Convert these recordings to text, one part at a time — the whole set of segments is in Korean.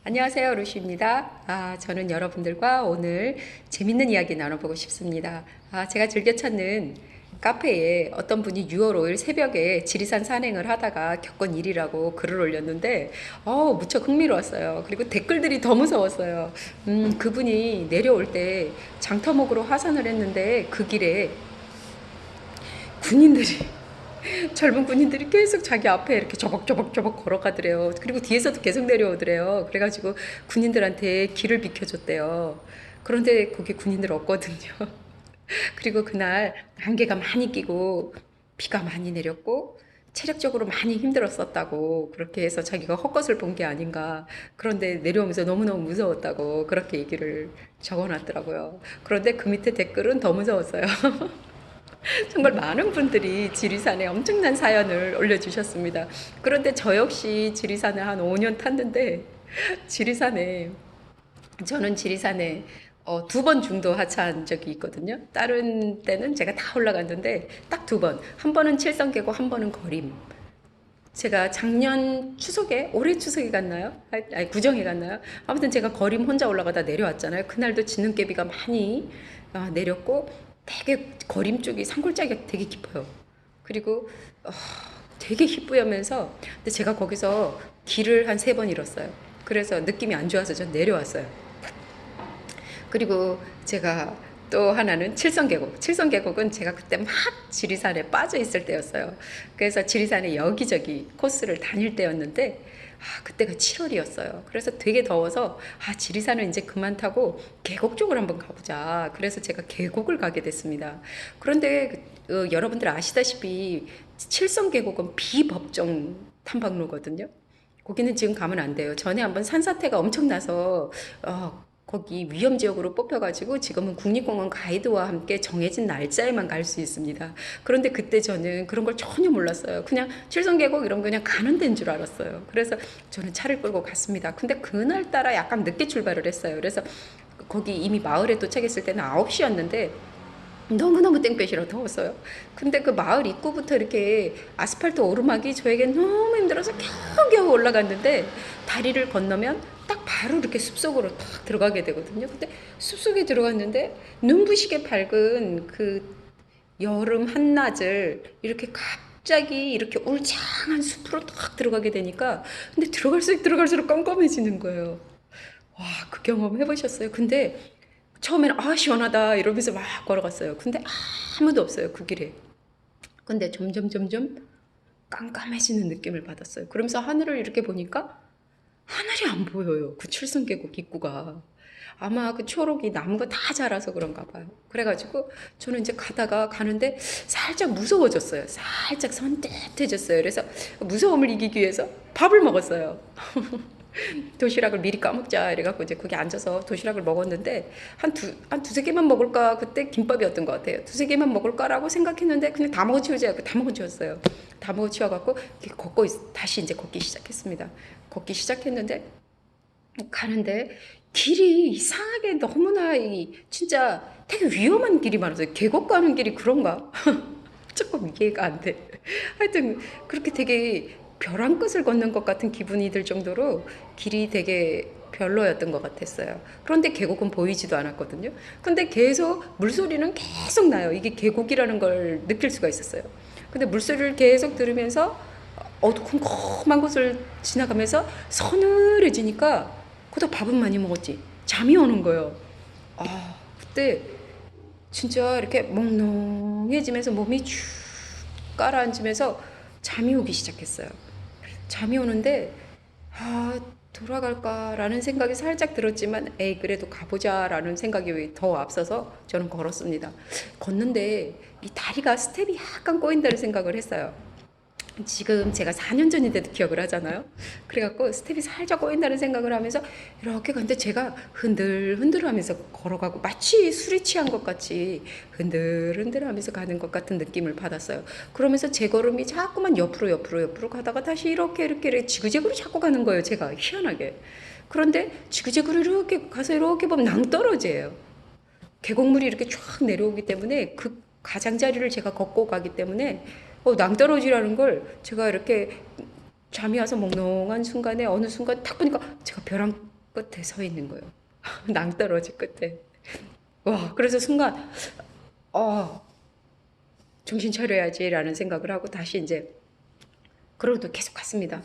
안녕하세요, 루시입니다. 저는 여러분들과 오늘 재밌는 이야기 나눠보고 싶습니다. 제가 즐겨 찾는 카페에 어떤 분이 6월 5일 새벽에 지리산 산행을 하다가 겪은 일이라고 글을 올렸는데, 무척 흥미로웠어요. 그리고 댓글들이 더 무서웠어요. 그분이 내려올 때 장터목으로 하산을 했는데 그 길에 군인들이 젊은 군인들이 계속 자기 앞에 이렇게 저벅저벅저벅 걸어가더래요. 그리고 뒤에서도 계속 내려오더래요. 그래가지고 군인들한테 길을 비켜줬대요. 그런데 거기 군인들 없거든요. 그리고 그날 안개가 많이 끼고 비가 많이 내렸고 체력적으로 많이 힘들었었다고 그렇게 해서 자기가 헛것을 본 게 아닌가. 그런데 내려오면서 너무너무 무서웠다고 그렇게 얘기를 적어놨더라고요. 그런데 그 밑에 댓글은 더 무서웠어요. 정말 많은 분들이 지리산에 엄청난 사연을 올려주셨습니다. 그런데 저 역시 지리산을 한 5년 탔는데, 지리산에, 저는 지리산에 2번 중도 하차한 적이 있거든요. 다른 때는 제가 다 올라갔는데, 딱 2번. 한 번은 칠성계곡, 한 번은 거림. 제가 작년 추석에, 올해 추석에 갔나요? 아니, 구정에 갔나요? 아무튼 제가 거림 혼자 올라가다 내려왔잖아요. 그날도 진눈깨비가 많이 내렸고, 되게 거림 쪽이 산골짜기가 되게 깊어요. 그리고 되게 희뿌연면서, 근데 제가 거기서 길을 한 3번 잃었어요. 그래서 느낌이 안 좋아서 전 내려왔어요. 그리고 제가 또 하나는 칠성계곡. 칠성계곡은 제가 그때 막 지리산에 빠져 있을 때였어요. 그래서 지리산에 여기저기 코스를 다닐 때였는데, 그때가 7월이었어요. 그래서 되게 더워서, 지리산은 이제 그만 타고 계곡 쪽으로 한번 가보자. 그래서 제가 계곡을 가게 됐습니다. 그런데 여러분들 아시다시피 칠성계곡은 비법정 탐방로거든요. 거기는 지금 가면 안 돼요. 전에 한번 산사태가 엄청 나서 거기 위험 지역으로 뽑혀가지고 지금은 국립공원 가이드와 함께 정해진 날짜에만 갈 수 있습니다. 그런데 그때 저는 그런 걸 전혀 몰랐어요. 그냥 칠성계곡 이런 거 그냥 가는 데인 줄 알았어요. 그래서 저는 차를 끌고 갔습니다. 근데 그날따라 약간 늦게 출발을 했어요. 그래서 거기 이미 마을에 도착했을 때는 9시였는데 너무너무 땡볕이라 더웠어요. 근데 그 마을 입구부터 이렇게 아스팔트 오르막이 저에게 너무 힘들어서 겨우겨우 올라갔는데 다리를 건너면 딱 바로 이렇게 숲속으로 딱 들어가게 되거든요. 근데 숲속에 들어갔는데 눈부시게 밝은 그 여름 한낮을 이렇게 갑자기 이렇게 울창한 숲으로 딱 들어가게 되니까 근데 들어갈수록 깜깜해지는 거예요. 와, 그 경험 해보셨어요? 근데 처음에는 시원하다 이러면서 막 걸어갔어요. 근데 아무도 없어요, 그 길에. 근데 점점 깜깜해지는 느낌을 받았어요. 그러면서 하늘을 이렇게 보니까 하늘이 안 보여요. 그 칠성계곡 입구가. 아마 그 초록이 나무가 다 자라서 그런가 봐요. 그래가지고 저는 이제 가는데 살짝 무서워졌어요. 살짝 선뜻해졌어요. 그래서 무서움을 이기기 위해서 밥을 먹었어요. 도시락을 미리 까먹자 이래갖고 이제 거기 앉아서 도시락을 먹었는데 한 두세 개만 먹을까. 그때 김밥이었던 것 같아요. 두세 개만 먹을까라고 생각했는데 그냥 다 먹어치우자. 다 먹어치웠어요. 다 먹어치워갖고 다시 이제 걷기 시작했습니다. 걷기 시작했는데 가는데 길이 이상하게 너무나 진짜 되게 위험한 길이 많았어요. 계곡 가는 길이 그런가? 조금 이해가 안 돼. 하여튼 그렇게 되게 벼랑 끝을 걷는 것 같은 기분이 들 정도로 길이 되게 별로였던 것 같았어요. 그런데 계곡은 보이지도 않았거든요. 근데 계속 물소리는 계속 나요. 이게 계곡이라는 걸 느낄 수가 있었어요. 근데 물소리를 계속 들으면서 어두컴컴한 곳을 지나가면서 서늘해지니까 그다 밥은 많이 먹었지. 잠이 오는 거예요. 그때 진짜 이렇게 몽롱해지면서 몸이 쭉 가라앉으면서 잠이 오기 시작했어요. 잠이 오는데 돌아갈까라는 생각이 살짝 들었지만 에이 그래도 가보자라는 생각이 더 앞서서 저는 걸었습니다. 걷는데 이 다리가 스텝이 약간 꼬인다는 생각을 했어요. 지금 제가 4년 전인데도 기억을 하잖아요. 그래갖고 스텝이 살짝 꼬인다는 생각을 하면서 이렇게 갔는데 제가 흔들흔들 하면서 걸어가고 마치 술이 취한 것 같이 흔들흔들 하면서 가는 것 같은 느낌을 받았어요. 그러면서 제 걸음이 자꾸만 옆으로 가다가 다시 이렇게 지그재그로 자꾸 가는 거예요. 제가 희한하게. 그런데 지그재그로 이렇게 가서 이렇게 보면 낭떠러지예요. 계곡물이 이렇게 쫙 내려오기 때문에 그 가장자리를 제가 걷고 가기 때문에 낭떠러지라는 걸 제가 이렇게 잠이 와서 몽롱한 순간에 어느 순간 딱 보니까 제가 벼랑 끝에 서 있는 거예요. 낭떠러지 끝에. 와, 그래서 순간, 어, 정신 차려야지라는 생각을 하고 다시 이제, 그러고도 계속 갔습니다.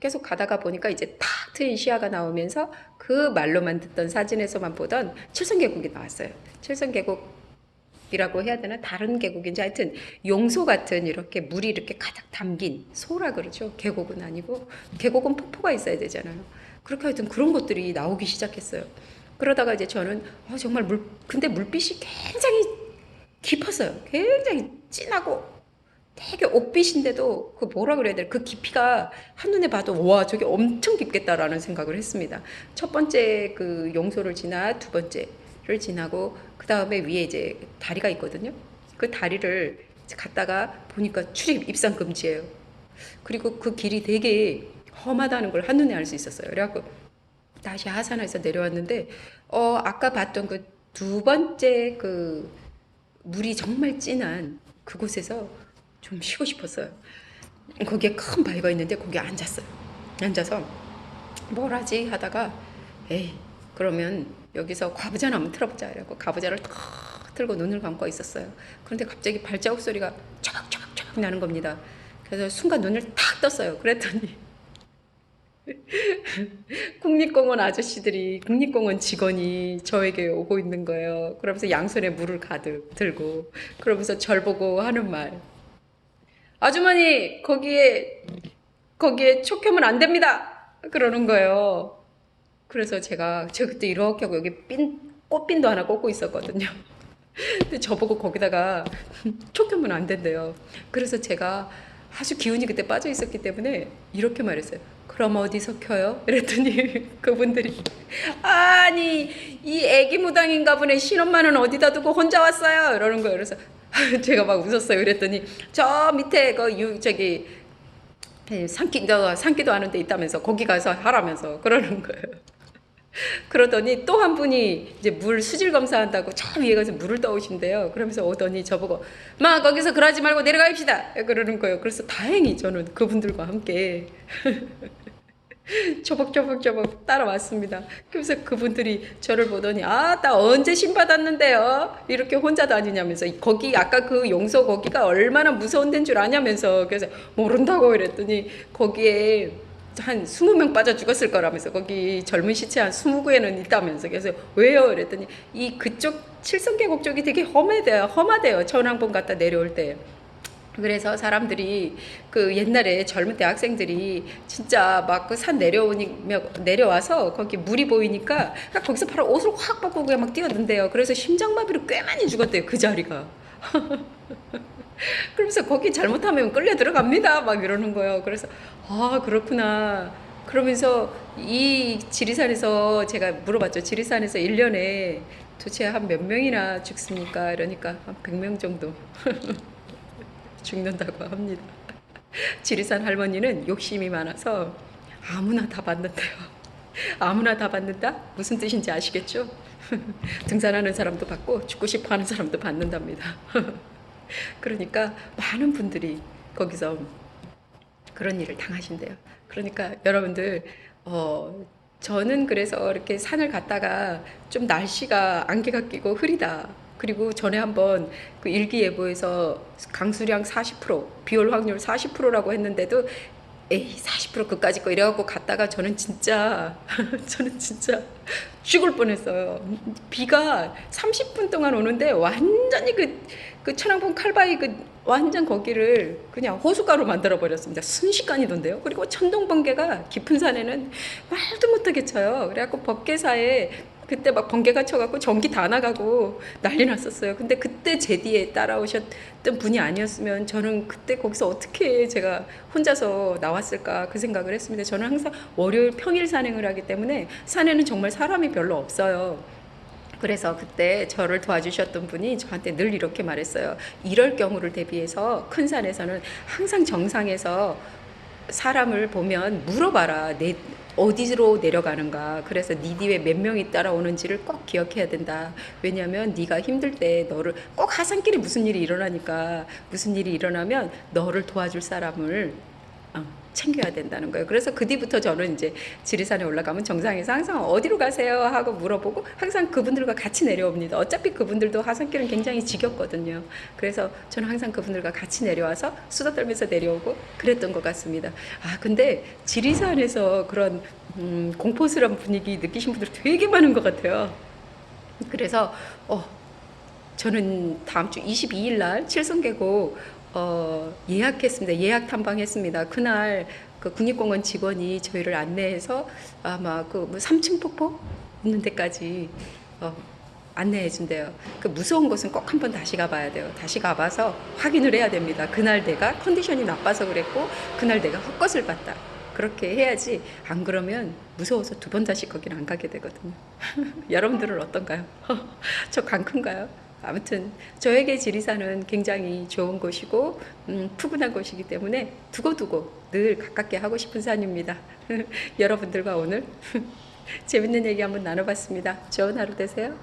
계속 가다가 보니까 이제 탁 트인 시야가 나오면서 그 말로만 듣던 사진에서만 보던 칠성계곡이 나왔어요. 칠성계곡이라고 해야 되나? 다른 계곡인지 하여튼 용소 같은 이렇게 물이 이렇게 가득 담긴 소라 그러죠. 계곡은 아니고 계곡은 폭포가 있어야 되잖아요. 그렇게 하여튼 그런 것들이 나오기 시작했어요. 그러다가 이제 저는 정말 근데 물빛이 굉장히 깊었어요. 굉장히 진하고 되게 옥빛인데도 그 뭐라 그래야 돼? 그 깊이가 한눈에 봐도 와 저게 엄청 깊겠다라는 생각을 했습니다. 첫 번째 그 용소를 지나 두 번째를 지나고 그 다음에 위에 이제 다리가 있거든요. 그 다리를 갔다가 보니까 출입 입산 금지예요. 그리고 그 길이 되게 험하다는 걸 한눈에 알 수 있었어요. 그래갖고 다시 하산해서 내려왔는데 아까 봤던 그 두 번째 그 물이 정말 진한 그곳에서 좀 쉬고 싶었어요. 거기에 큰 바위가 있는데 거기에 앉았어요. 앉아서 뭘 하지 하다가 에이 그러면 여기서 과부자나 한번 틀어보자 이러고 과부자를 탁 틀고 눈을 감고 있었어요. 그런데 갑자기 발자국 소리가 쩌박쩌박쩌박 나는 겁니다. 그래서 순간 눈을 탁 떴어요. 그랬더니 국립공원 아저씨들이 국립공원 직원이 저에게 오고 있는 거예요. 그러면서 양손에 물을 가득 들고 그러면서 절 보고 하는 말 아주머니 거기에 촉 켜면 안 됩니다 그러는 거예요. 그래서 제가 그때 이렇게 하고 여기 꽃핀도 하나 꽂고 있었거든요. 근데 저보고 거기다가 촉 켜면 안 된대요. 그래서 제가 아주 기운이 그때 빠져 있었기 때문에 이렇게 말했어요. 그럼 어디서 켜요? 이랬더니 그분들이 아니 이 애기 무당인가 보네 신엄마는 어디다 두고 혼자 왔어요 이러는 거예요. 그래서 제가 막 웃었어요. 그랬더니 저 밑에 저기 산기도 하는 데 있다면서 거기 가서 하라면서 그러는 거예요. 그러더니 또 한 분이 이제 물 수질 검사한다고 저 위에 가서 물을 떠오신대요. 그러면서 오더니 저보고 마 거기서 그러지 말고 내려가입시다 그러는 거예요. 그래서 다행히 저는 그분들과 함께 조벅조벅조벅 따라왔습니다. 그래서 그분들이 저를 보더니 나 언제 신 받았는데요? 이렇게 혼자 다니냐면서 거기 아까 그 용소 거기가 얼마나 무서운 데인 줄 아냐면서 그래서 모른다고 이랬더니 거기에 한 20명 빠져 죽었을 거라면서 거기 젊은 시체 한 20구에는 있다면서 그래서 왜요? 이랬더니 그쪽 칠성계곡 쪽이 되게 험하대요. 천왕봉 갔다 내려올 때. 그래서 사람들이 그 옛날에 젊은 대학생들이 진짜 막 그 산 내려와서 거기 물이 보이니까 거기서 바로 옷을 확 벗고 그냥 막 뛰어든대요. 그래서 심장마비로 꽤 많이 죽었대요. 그 자리가. 그러면서 거기 잘못하면 끌려 들어갑니다. 막 이러는 거예요. 그래서 그렇구나. 그러면서 이 지리산에서 제가 물어봤죠. 지리산에서 1년에 도대체 한 몇 명이나 죽습니까? 이러니까 한 100명 정도 죽는다고 합니다. 지리산 할머니는 욕심이 많아서 아무나 다 받는데요. 아무나 다 받는다? 무슨 뜻인지 아시겠죠? 등산하는 사람도 받고 죽고 싶어 하는 사람도 받는답니다. 그러니까 많은 분들이 거기서 그런 일을 당하신대요. 그러니까 여러분들 저는 그래서 이렇게 산을 갔다가 좀 날씨가 안개가 끼고 흐리다. 그리고 전에 한번 그 일기예보에서 강수량 40%, 비올 확률 40%라고 했는데도 에이 40% 그까짓 거 이래갖고 갔다가 저는 진짜 죽을 뻔했어요. 비가 30분 동안 오는데 완전히 그 천왕봉 칼바위 완전 거기를 그냥 호숫가로 만들어 버렸습니다. 순식간이던데요. 그리고 천둥번개가 깊은 산에는 말도 못하게 쳐요. 그래갖고 법계사에 그때 막 번개가 쳐갖고 전기 다 나가고 난리 났었어요. 근데 그때 제 뒤에 따라오셨던 분이 아니었으면 저는 그때 거기서 어떻게 제가 혼자서 나왔을까 그 생각을 했습니다. 저는 항상 월요일 평일 산행을 하기 때문에 산에는 정말 사람이 별로 없어요. 그래서 그때 저를 도와주셨던 분이 저한테 늘 이렇게 말했어요. 이럴 경우를 대비해서 큰 산에서는 항상 정상에서 사람을 보면 물어봐라. 어디로 내려가는가. 그래서 네 뒤에 몇 명이 따라오는지를 꼭 기억해야 된다. 왜냐하면 네가 힘들 때 너를 꼭 하산길에 무슨 일이 일어나니까 무슨 일이 일어나면 너를 도와줄 사람을 챙겨야 된다는 거예요. 그래서 그 뒤부터 저는 이제 지리산에 올라가면 정상에서 항상 어디로 가세요 하고 물어보고 항상 그분들과 같이 내려옵니다. 어차피 그분들도 하산길은 굉장히 지겹거든요. 그래서 저는 항상 그분들과 같이 내려와서 수다 떨면서 내려오고 그랬던 것 같습니다. 아 근데 지리산에서 그런 공포스러운 분위기 느끼신 분들 되게 많은 것 같아요. 그래서 저는 다음 주 22일 날 칠성계곡 예약했습니다. 예약 탐방했습니다. 그날 그 국립공원 직원이 저희를 안내해서 아마 그 3층 폭포 있는 데까지 안내해 준대요. 그 무서운 곳은 꼭 한번 다시 가봐야 돼요. 다시 가봐서 확인을 해야 됩니다. 그날 내가 컨디션이 나빠서 그랬고 그날 내가 헛것을 봤다. 그렇게 해야지 안 그러면 무서워서 두 번 다시 거기는 안 가게 되거든요. 여러분들은 어떤가요? 저 강큰가요? 아무튼 저에게 지리산은 굉장히 좋은 곳이고 푸근한 곳이기 때문에 두고두고 늘 가깝게 하고 싶은 산입니다. 여러분들과 오늘 재밌는 얘기 한번 나눠봤습니다. 좋은 하루 되세요.